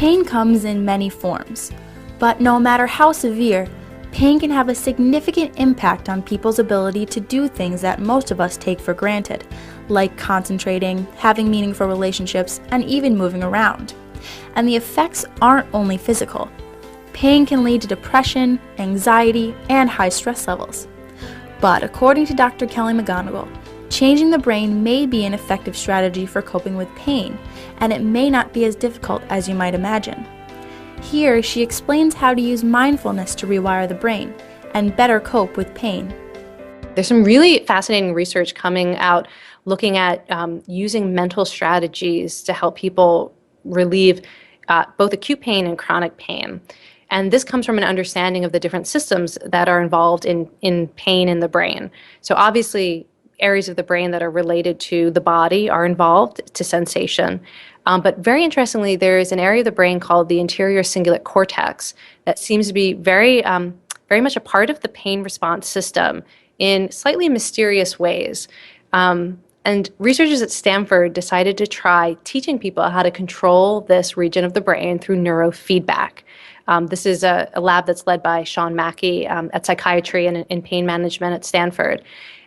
Pain comes in many forms, but no matter how severe, pain can have a significant impact on people's ability to do things that most of us take for granted, like concentrating, having meaningful relationships, and even moving around. And the effects aren't only physical. Pain can lead to depression, anxiety, and high stress levels. But according to Dr. Kelly McGonigal, changing the brain may be an effective strategy for coping with pain, and it may not be as difficult as you might imagine. Here, she explains how to use mindfulness to rewire the brain and better cope with pain. There's some really fascinating research coming out looking at using mental strategies to help people relieve both acute pain and chronic pain. And this comes from an understanding of the different systems that are involved in pain in the brain. So obviously, areas of the brain that are related to the body are involved, to sensation. But very interestingly, there is an area of the brain called the anterior cingulate cortex that seems to be very much a part of the pain response system in slightly mysterious ways. And researchers at Stanford decided to try teaching people how to control this region of the brain through neurofeedback. This is a lab that's led by Sean Mackey at psychiatry and in pain management at Stanford.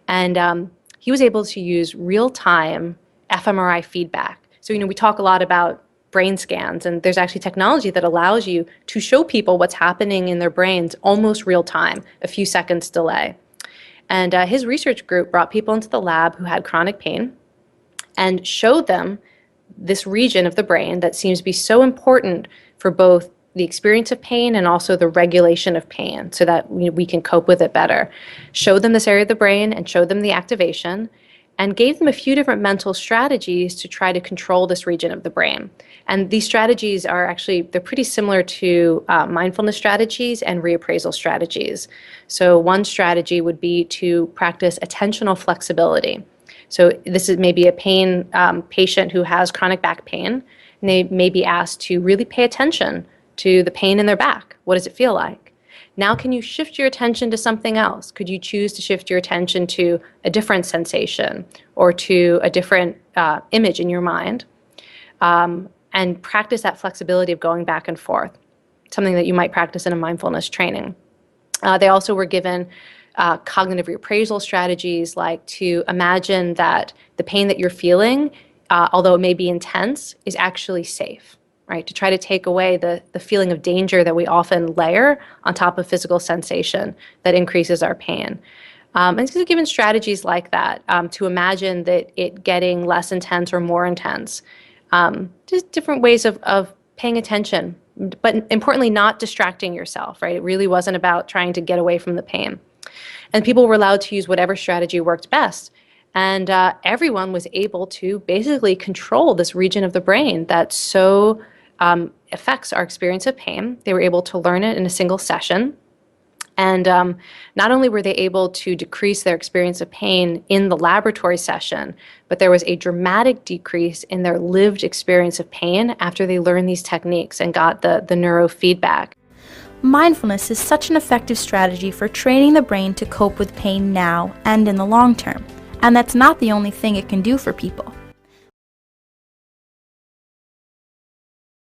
And he was able to use real-time fMRI feedback. So, we talk a lot about brain scans, and there's actually technology that allows you to show people what's happening in their brains almost real time, a few seconds delay. And his research group brought people into the lab who had chronic pain and showed them this region of the brain that seems to be so important for both the experience of pain and also the regulation of pain so that we can cope with it better. Showed them this area of the brain and showed them the activation and gave them a few different mental strategies to try to control this region of the brain. And these strategies are actually, they're pretty similar to mindfulness strategies and reappraisal strategies. So one strategy would be to practice attentional flexibility. So this is maybe a pain patient who has chronic back pain, and they may be asked to really pay attention to the pain in their back. What does it feel like? Now can you shift your attention to something else? Could you choose to shift your attention to a different sensation or to a different image in your mind? And practice that flexibility of going back and forth, something that you might practice in a mindfulness training. They also were given cognitive reappraisal strategies, like to imagine that the pain that you're feeling, although it may be intense, is actually safe. Right, to try to take away the feeling of danger that we often layer on top of physical sensation that increases our pain. And so given strategies like that to imagine that it getting less intense or more intense. Just different ways of paying attention, but importantly not distracting yourself, right? It really wasn't about trying to get away from the pain. And people were allowed to use whatever strategy worked best. And everyone was able to basically control this region of the brain that so affects our experience of pain. They were able to learn it in a single session. And not only were they able to decrease their experience of pain in the laboratory session, but there was a dramatic decrease in their lived experience of pain after they learned these techniques and got the neurofeedback. Mindfulness is such an effective strategy for training the brain to cope with pain now and in the long term. And that's not the only thing it can do for people.